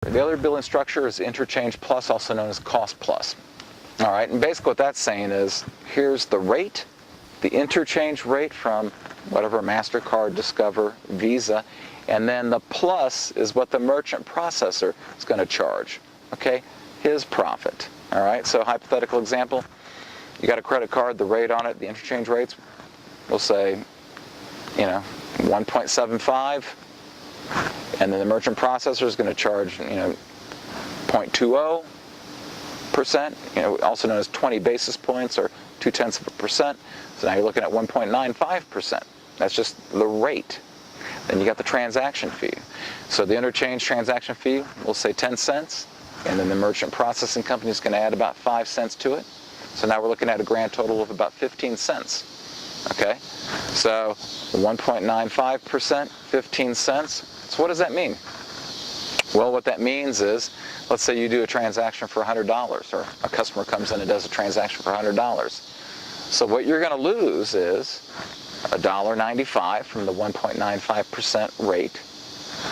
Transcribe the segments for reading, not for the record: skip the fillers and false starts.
The other billing structure is interchange plus, also known as cost plus. All right, and basically what that's saying is, here's the rate, the interchange rate from whatever MasterCard, Discover, Visa, and then the plus is what the merchant processor is going to charge, okay, his profit. All right, so hypothetical example, you got a credit card, the rate on it, the interchange rates, we'll say, 1.75, and then the merchant processor is going to charge, 0.20%, also known as 20 basis points or 0.2%. So now you're looking at 1.95%. That's just the rate. Then you got the transaction fee. So the interchange transaction fee, we'll say 10 cents, and then the merchant processing company is going to add about 5 cents to it. So now we're looking at a grand total of about 15 cents. Okay? So 1.95%, 15 cents. So what does that mean? Well, what that means is, let's say you do a transaction for $100, or a customer comes in and does a transaction for $100. So what you're going to lose is $1.95 from the 1.95% rate,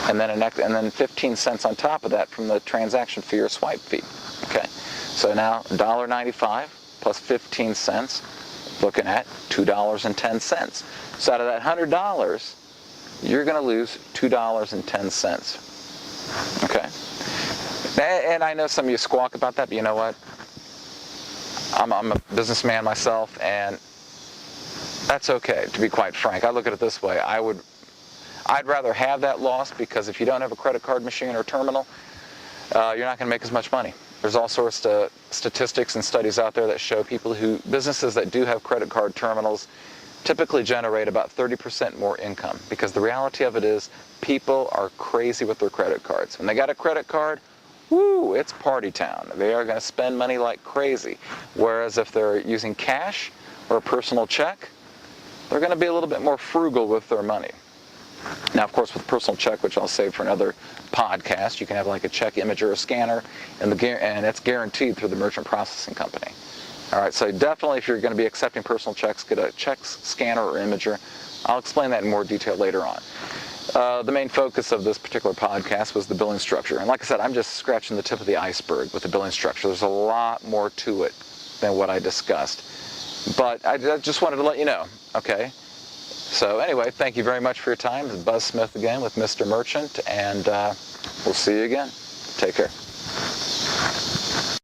and then 15 cents on top of that from the transaction fee or swipe fee. Okay, so now $1.95 plus 15 cents, looking at $2.10. So out of that $100, you're going to lose $2.10. Okay, and I know some of you squawk about that, but you know what? I'm a businessman myself, and that's okay, to be quite frank. I look at it this way. I'd rather have that loss, because if you don't have a credit card machine or terminal, you're not going to make as much money. There's all sorts of statistics and studies out there that show businesses that do have credit card terminals typically generate about 30% more income, because the reality of it is people are crazy with their credit cards. When they got a credit card, woo, it's party town. They are going to spend money like crazy. Whereas if they're using cash or a personal check, they're going to be a little bit more frugal with their money. Now, of course, with personal check, which I'll save for another podcast, you can have like a check imager or scanner, and it's guaranteed through the merchant processing company. All right, so definitely if you're going to be accepting personal checks, get a check scanner or imager. I'll explain that in more detail later on. The main focus of this particular podcast was the billing structure. And like I said, I'm just scratching the tip of the iceberg with the billing structure. There's a lot more to it than what I discussed. But I just wanted to let you know, okay? So anyway, thank you very much for your time. This is Buzz Smith again with Mr. Merchant, and we'll see you again. Take care.